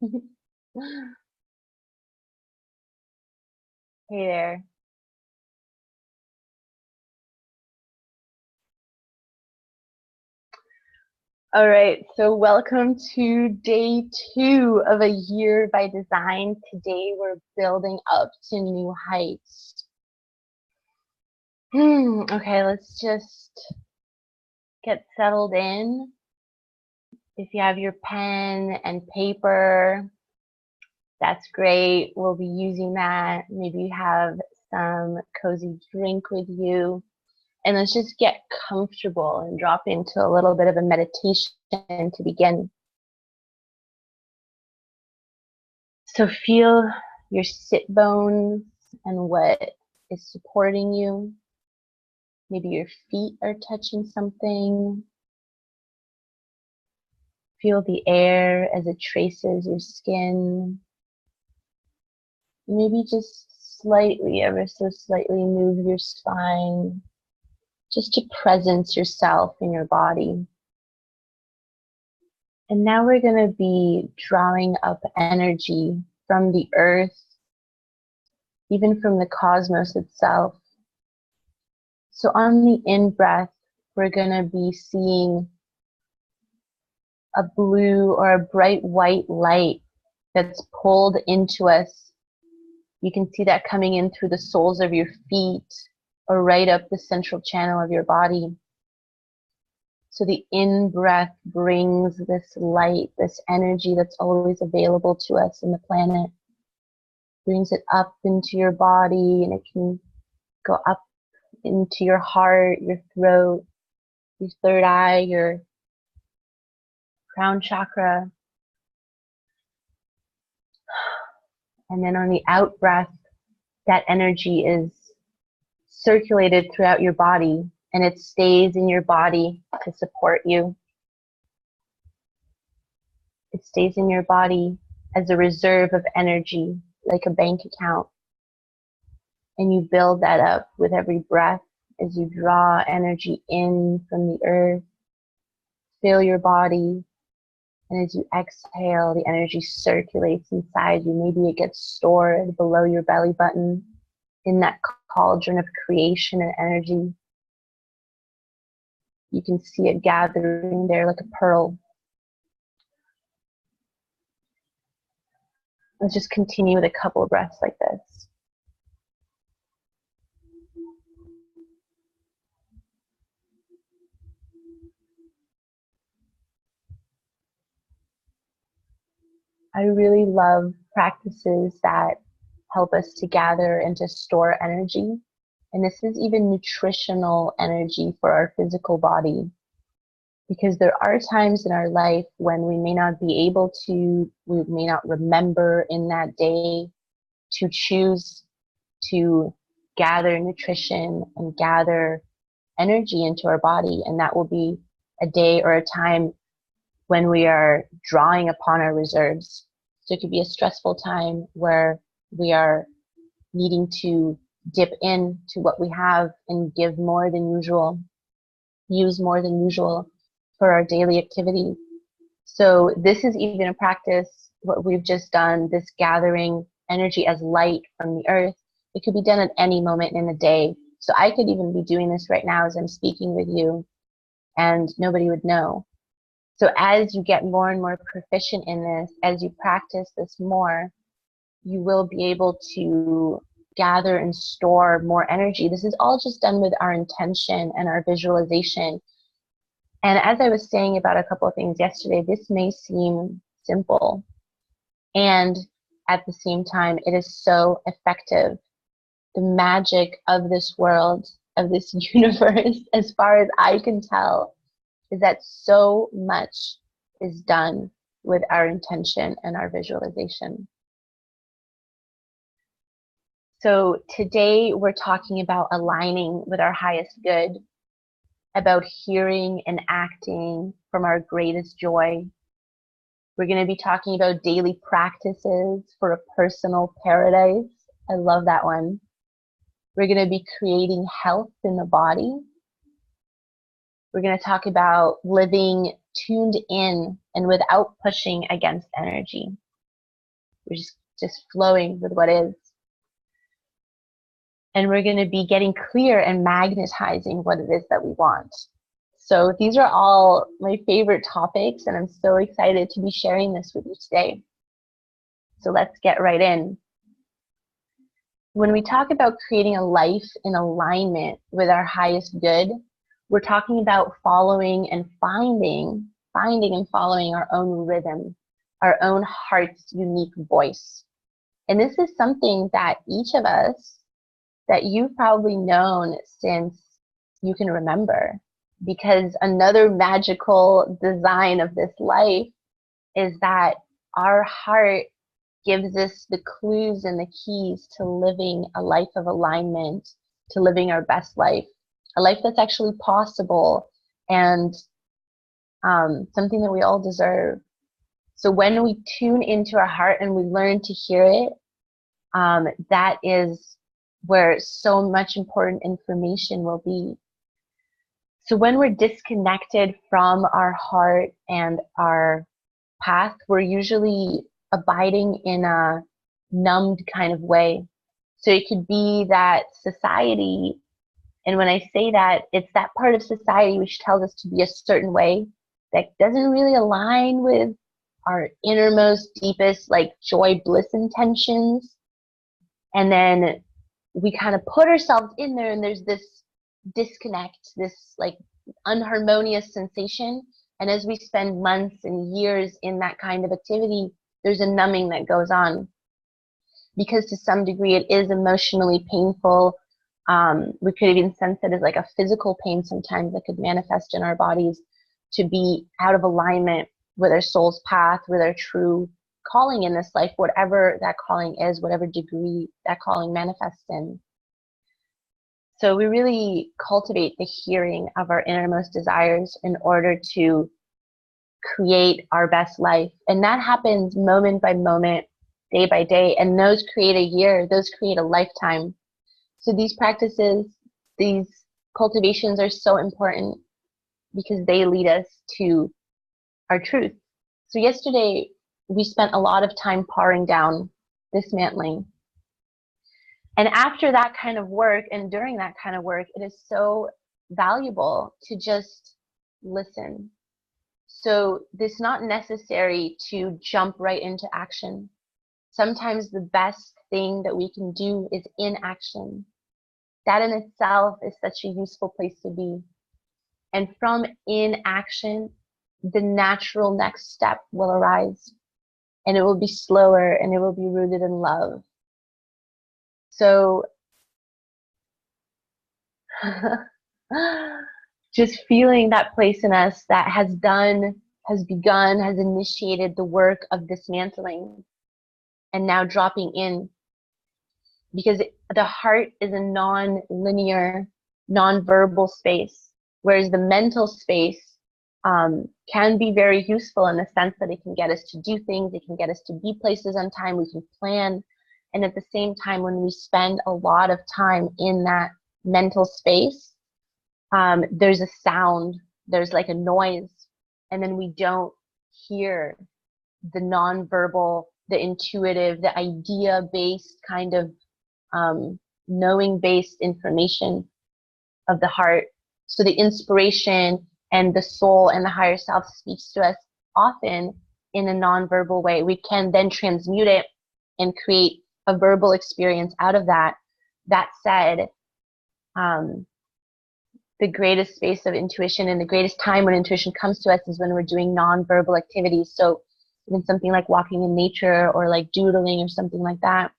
Hey there. All right, so welcome to day 2 of a year by design. Today we're building up to new heights. Okay, let's just get settled in. If you have your pen and paper, that's great. We'll be using that. Maybe you have some cozy drink with you. And let's just get comfortable and drop into a little bit of a meditation to begin. So feel your sit bones and what is supporting you. Maybe your feet are touching something. Feel the air as it traces your skin. Maybe just slightly, ever so slightly move your spine, just to presence yourself in your body. And now we're going to be drawing up energy from the earth, even from the cosmos itself. So on the in-breath, we're going to be seeing a blue or a bright white light that's pulled into us. You can see that coming in through the soles of your feet or right up the central channel of your body. So the in-breath brings this light, this energy that's always available to us in the planet. Brings it up into your body, and it can go up into your heart, your throat, your third eye, your crown chakra. And then on the out breath, that energy is circulated throughout your body, and it stays in your body to support you. It stays in your body as a reserve of energy, like a bank account. And you build that up with every breath as you draw energy in from the earth. Fill your body. And as you exhale, the energy circulates inside you. Maybe it gets stored below your belly button in that cauldron of creation and energy. You can see it gathering there like a pearl. Let's just continue with a couple of breaths like this. I really love practices that help us to gather and to store energy. And this is even nutritional energy for our physical body. Because there are times in our life when we may not be able to, we may not remember in that day to choose to gather nutrition and gather energy into our body. And that will be a day or a time when we are drawing upon our reserves. So it could be a stressful time where we are needing to dip in to what we have and give more than usual, use more than usual for our daily activities. So this is even a practice, what we've just done, this gathering energy as light from the earth. It could be done at any moment in the day. So I could even be doing this right now as I'm speaking with you, and nobody would know. So as you get more and more proficient in this, as you practice this more, you will be able to gather and store more energy. This is all just done with our intention and our visualization. And as I was saying about a couple of things yesterday, this may seem simple, and at the same time, it is so effective. The magic of this world, of this universe, as far as I can tell, is that so much is done with our intention and our visualization. So today we're talking about aligning with our highest good, about hearing and acting from our greatest joy. We're going to be talking about daily practices for a personal paradise. I love that one. We're going to be creating health in the body. We're going to talk about living tuned in and without pushing against energy. We're just flowing with what is. And we're going to be getting clear and magnetizing what it is that we want. So these are all my favorite topics, and I'm so excited to be sharing this with you today. So let's get right in. When we talk about creating a life in alignment with our highest good, we're talking about following and finding and following our own rhythm, our own heart's unique voice. And this is something that each of us, that you've probably known since you can remember, because another magical design of this life is that our heart gives us the clues and the keys to living a life of alignment, to living our best life, a life that's actually possible and something that we all deserve. So when we tune into our heart and we learn to hear it, that is where so much important information will be. So when we're disconnected from our heart and our path, we're usually abiding in a numbed kind of way. So it could be that society, and when I say that, it's that part of society which tells us to be a certain way that doesn't really align with our innermost, deepest, like joy, bliss intentions. And then we kind of put ourselves in there, and there's this disconnect, this like unharmonious sensation. And as we spend months and years in that kind of activity, there's a numbing that goes on, because to some degree it is emotionally painful. We could even sense it as like a physical pain sometimes that could manifest in our bodies, to be out of alignment with our soul's path, with our true calling in this life, whatever that calling is, whatever degree that calling manifests in. So we really cultivate the hearing of our innermost desires in order to create our best life. And that happens moment by moment, day by day. And those create a year, those create a lifetime. So these practices, these cultivations are so important because they lead us to our truth. So yesterday, we spent a lot of time powering down, dismantling. And after that kind of work, and during that kind of work, it is so valuable to just listen. So it's not necessary to jump right into action. Sometimes the best thing that we can do is inaction. That in itself is such a useful place to be. And from inaction, the natural next step will arise. And it will be slower, and it will be rooted in love. So just feeling that place in us that has begun, has initiated the work of dismantling and now dropping in. Because the heart is a non-linear, non-verbal space, whereas the mental space can be very useful in the sense that it can get us to do things, it can get us to be places on time, we can plan. And at the same time, when we spend a lot of time in that mental space, there's a sound, there's like a noise, and then we don't hear the nonverbal, the intuitive, the idea-based kind of knowing-based information of the heart. So the inspiration and the soul and the higher self speaks to us often in a nonverbal way. We can then transmute it and create a verbal experience out of that. That said, the greatest space of intuition and the greatest time when intuition comes to us is when we're doing nonverbal activities. So even something like walking in nature or like doodling or something like that,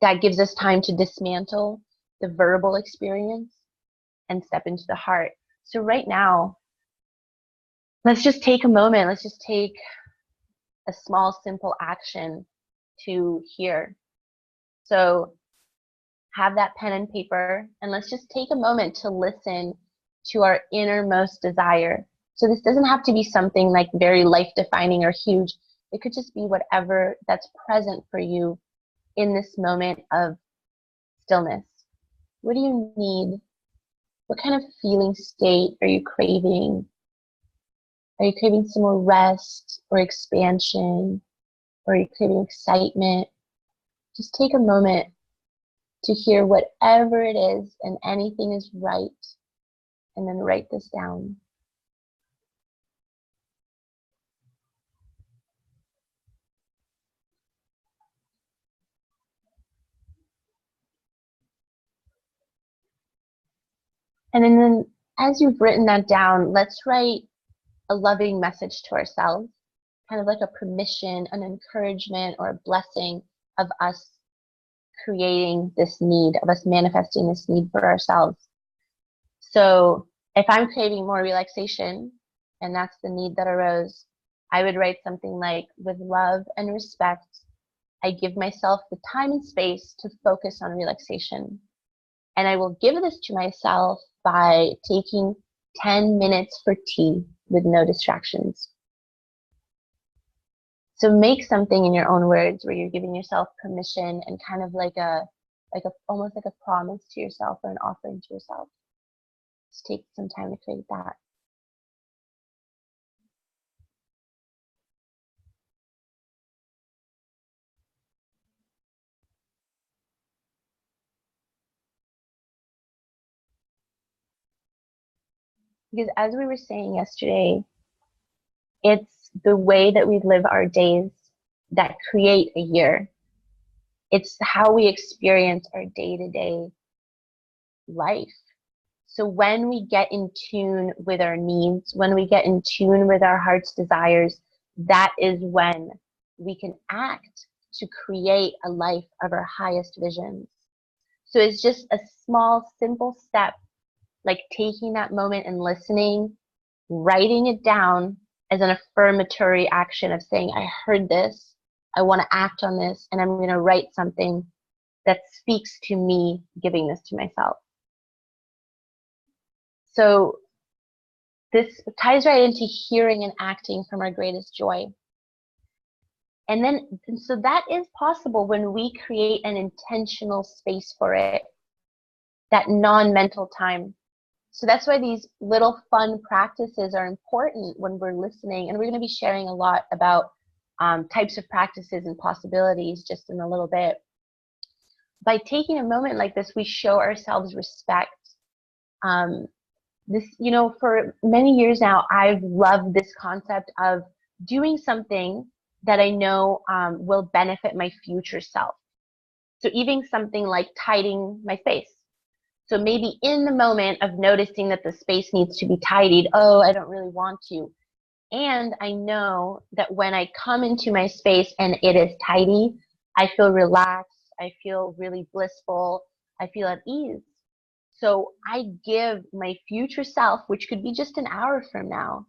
that gives us time to dismantle the verbal experience and step into the heart. So right now, let's just take a moment. Let's just take a small, simple action to hear. So have that pen and paper, and let's just take a moment to listen to our innermost desire. So this doesn't have to be something like very life-defining or huge. It could just be whatever that's present for you in this moment of stillness. What do you need? What kind of feeling state are you craving? Are you craving some more rest or expansion? or you're craving excitement, just take a moment to hear whatever it is, and anything is right, and then write this down. And then as you've written that down, let's write a loving message to ourselves, kind of like a permission, an encouragement, or a blessing of us creating this need, of us manifesting this need for ourselves. So if I'm craving more relaxation, and that's the need that arose, I would write something like, with love and respect, I give myself the time and space to focus on relaxation. And I will give this to myself by taking 10 minutes for tea with no distractions. So make something in your own words where you're giving yourself permission and kind of like almost like a promise to yourself or an offering to yourself. Just take some time to create that. Because as we were saying yesterday, it's the way that we live our days that create a year. It's how we experience our day-to-day life. So when we get in tune with our needs, when we get in tune with our heart's desires, that is when we can act to create a life of our highest visions. So it's just a small, simple step, like taking that moment and listening, writing it down as an affirmatory action of saying, I heard this, I want to act on this, and I'm going to write something that speaks to me giving this to myself. So this ties right into hearing and acting from our greatest joy. So that is possible when we create an intentional space for it, that non-mental time. So that's why these little fun practices are important when we're listening. And we're going to be sharing a lot about types of practices and possibilities just in a little bit. By taking a moment like this, we show ourselves respect. For many years now, I've loved this concept of doing something that I know will benefit my future self. So even something like tidying my space. So maybe in the moment of noticing that the space needs to be tidied, oh, I don't really want to. And I know that when I come into my space and it is tidy, I feel relaxed, I feel really blissful, I feel at ease. So I give my future self, which could be just an hour from now,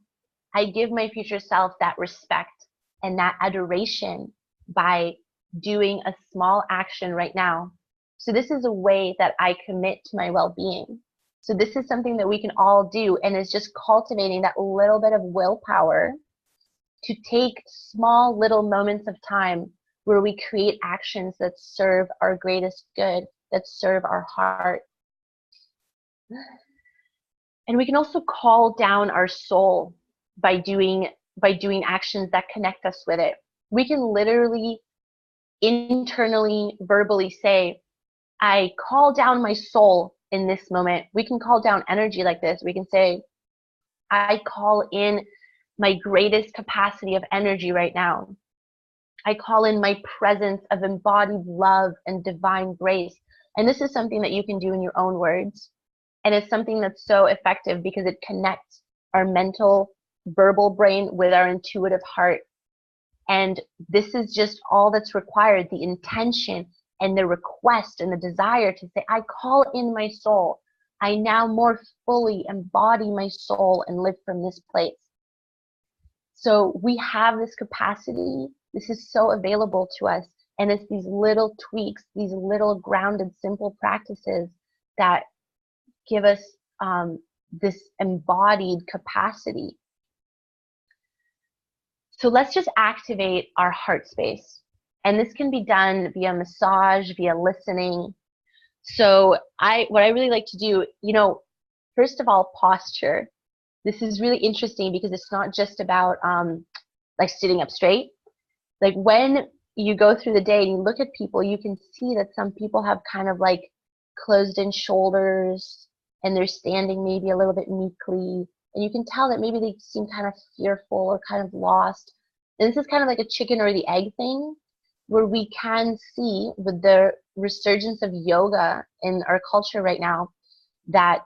I give my future self that respect and that adoration by doing a small action right now. So this is a way that I commit to my well-being. So this is something that we can all do, and it's just cultivating that little bit of willpower to take small little moments of time where we create actions that serve our greatest good, that serve our heart. And we can also call down our soul by doing actions that connect us with it. We can literally internally, verbally say, I call down my soul in this moment. We can call down energy like this. We can say, I call in my greatest capacity of energy right now. I call in my presence of embodied love and divine grace. And this is something that you can do in your own words. And it's something that's so effective because it connects our mental, verbal brain with our intuitive heart. And this is just all that's required, the intention and the request and the desire to say, I call in my soul. I now more fully embody my soul and live from this place. So we have this capacity. This is so available to us. And it's these little tweaks, these little grounded, simple practices that give us this embodied capacity. So let's just activate our heart space. And this can be done via massage, via listening. So what I really like to do, first of all, posture. This is really interesting because it's not just about like sitting up straight, Like when you go through the day and you look at people, you can see that some people have kind of like closed in shoulders and they're standing maybe a little bit meekly. And you can tell that maybe they seem kind of fearful or kind of lost. And this is kind of like a chicken or the egg thing, where we can see with the resurgence of yoga in our culture right now that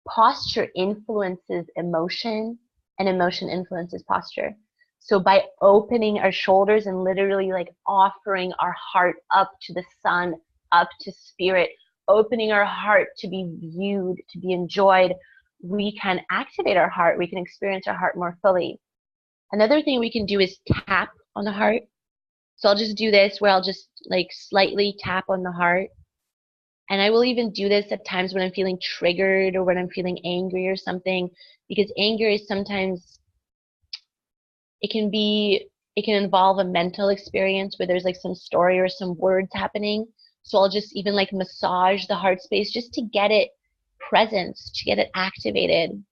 posture influences emotion and emotion influences posture. So by opening our shoulders and literally like offering our heart up to the sun, up to spirit, opening our heart to be viewed, to be enjoyed, we can activate our heart. We can experience our heart more fully. Another thing we can do is tap on the heart. So I'll just do this where I'll just like slightly tap on the heart. And I will even do this at times when I'm feeling triggered or when I'm feeling angry or something, because anger is sometimes, it can involve a mental experience where there's like some story or some words happening. So I'll just even like massage the heart space just to get it presence, to get it activated,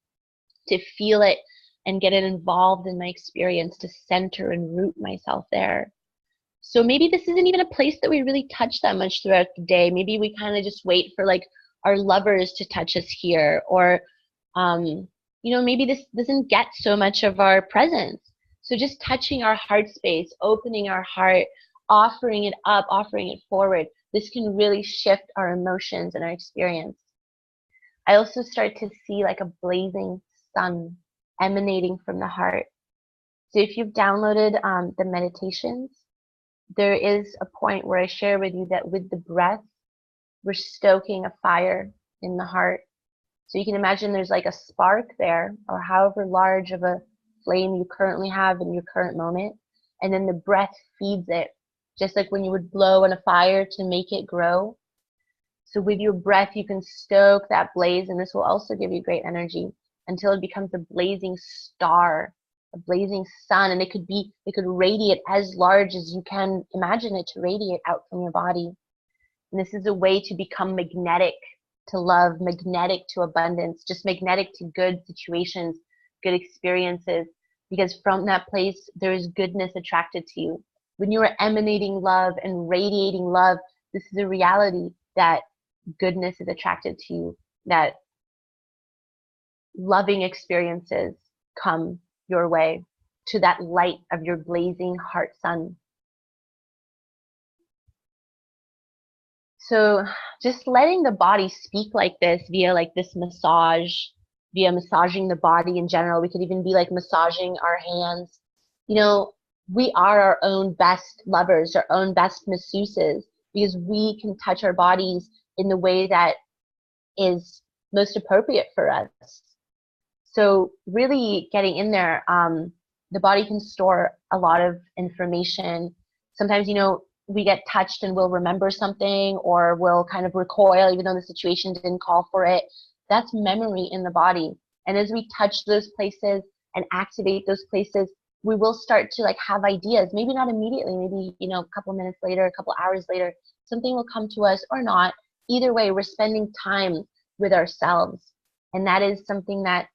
to feel it and get it involved in my experience, to center and root myself there. So maybe this isn't even a place that we really touch that much throughout the day. Maybe we kind of just wait for like our lovers to touch us here, or maybe this doesn't get so much of our presence. So just touching our heart space, opening our heart, offering it up, offering it forward, this can really shift our emotions and our experience. I also start to see like a blazing sun emanating from the heart. So if you've downloaded the meditations, there is a point where I share with you that with the breath, we're stoking a fire in the heart. So you can imagine there's like a spark there, or however large of a flame you currently have in your current moment. And then the breath feeds it, just like when you would blow on a fire to make it grow. So with your breath, you can stoke that blaze, and this will also give you great energy until it becomes a blazing star, a blazing sun, and it could radiate as large as you can imagine it to radiate out from your body. And this is a way to become magnetic to love, magnetic to abundance, just magnetic to good situations, good experiences, because from that place, there is goodness attracted to you. When you are emanating love and radiating love, this is a reality that goodness is attracted to you, that loving experiences come your way to that light of your blazing heart sun. So just letting the body speak like this via like this massage, via massaging the body in general. We could even be like massaging our hands. We are our own best lovers, our own best masseuses, because we can touch our bodies in the way that is most appropriate for us. So really getting in there, the body can store a lot of information. Sometimes, we get touched and we'll remember something, or we'll kind of recoil even though the situation didn't call for it. That's memory in the body. And as we touch those places and activate those places, we will start to like have ideas, maybe not immediately, maybe, a couple minutes later, a couple hours later, something will come to us or not. Either way, we're spending time with ourselves. And that is something that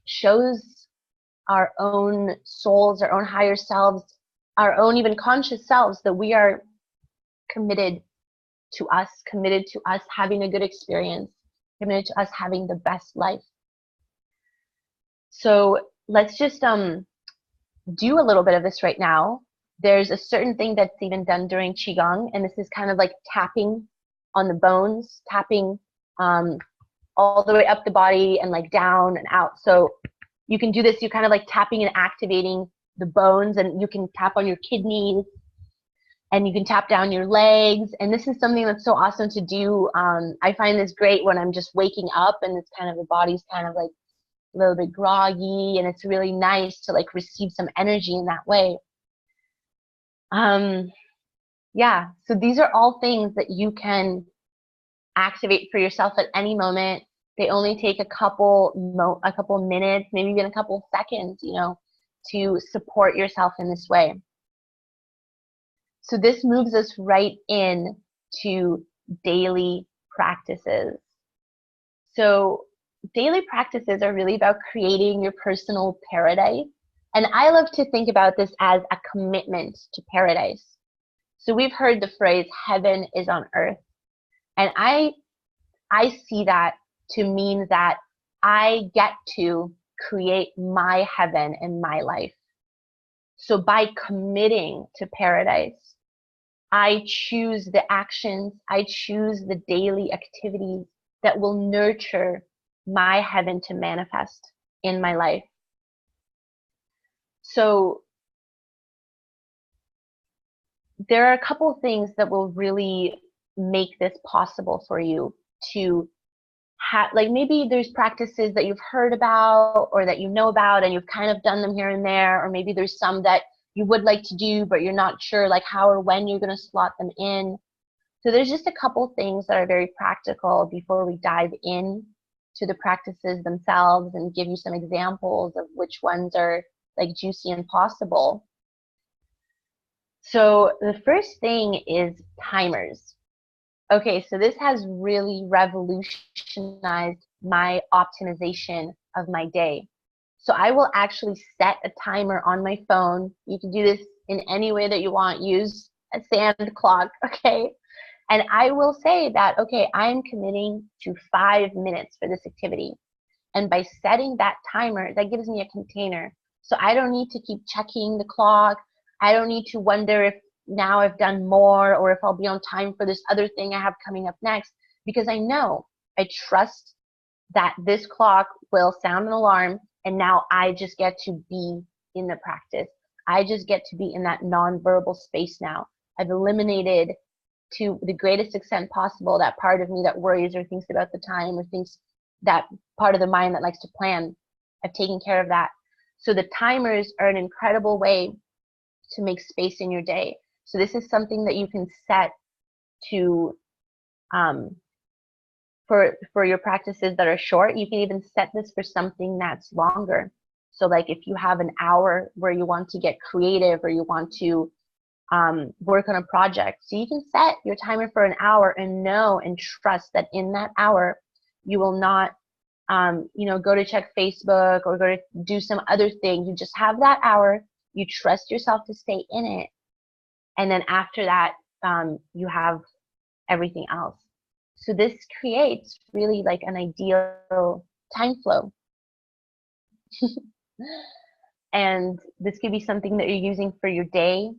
shows our own souls, our own higher selves, our own even conscious selves, that we are committed to us having a good experience, committed to us having the best life. So let's just do a little bit of this right now. There's a certain thing that's even done during Qigong, and this is kind of like tapping on the bones, tapping all the way up the body and like down and out. So you can do this, you're kind of like tapping and activating the bones, and you can tap on your kidneys, and you can tap down your legs. And this is something that's so awesome to do. I find this great when I'm just waking up and it's kind of, the body's kind of like a little bit groggy, and it's really nice to like receive some energy in that way. Yeah, so these are all things that you can activate for yourself at any moment. They only take a couple minutes, maybe even a couple seconds, to support yourself in this way. So this moves us right in to daily practices. So daily practices are really about creating your personal paradise And I love to think about this as a commitment to paradise. So we've heard the phrase heaven is on earth. And I see that to mean that I get to create my heaven in my life. So by committing to paradise, I choose the actions, I choose the daily activities that will nurture my heaven to manifest in my life. So there are a couple of things that will really make this possible for you to have, like maybe there's practices that you've heard about or that you know about and you've kind of done them here and there, or maybe there's some that you would like to do but you're not sure like how or when you're going to slot them in. So there's just a couple things that are very practical before we dive in to the practices themselves and give you some examples of which ones are like juicy and possible. So the first thing is timers. Okay, so this has really revolutionized my optimization of my day. So I will actually set a timer on my phone. You can do this in any way that you want. Use a sand clock, okay? And I will say that, okay, I'm committing to 5 minutes for this activity. And by setting that timer, that gives me a container. So I don't need to keep checking the clock. I don't need to wonder if now I've done more or if I'll be on time for this other thing I have coming up next, because I know, I trust that this clock will sound an alarm and now I just get to be in the practice. I just get to be in that nonverbal space now. I've eliminated to the greatest extent possible that part of me that worries or thinks about the time or thinks that part of the mind that likes to plan. I've taken care of that. So the timers are an incredible way to make space in your day. So this is something that you can set to for your practices that are short. You can even set this for something that's longer. So like if you have an hour where you want to get creative or you want to work on a project, so you can set your timer for an hour and know and trust that in that hour you will not go to check Facebook or go to do some other thing. You just have that hour, you trust yourself to stay in it, and then after that you have everything else. So this creates really like an ideal time flow. And this could be something that you're using for your day.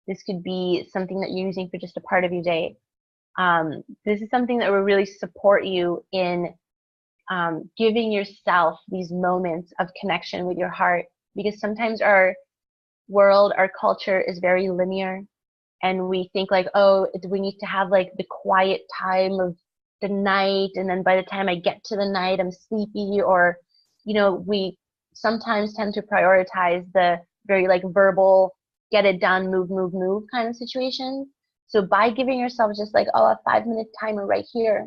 This could be something that you're using for just a part of your day. This is something that will really support you in giving yourself these moments of connection with your heart, because sometimes our world, our culture is very linear, and we think like, oh, we need to have like the quiet time of the night, and then by the time I get to the night I'm sleepy, or we sometimes tend to prioritize the very like verbal, get it done, move move move kind of situation. So by giving yourself just like, oh, a 5-minute timer right here,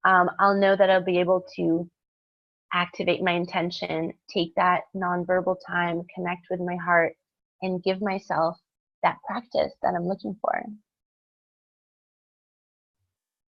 I'll know that I'll be able to activate my intention, take that nonverbal time, connect with my heart, and give myself that practice that I'm looking for.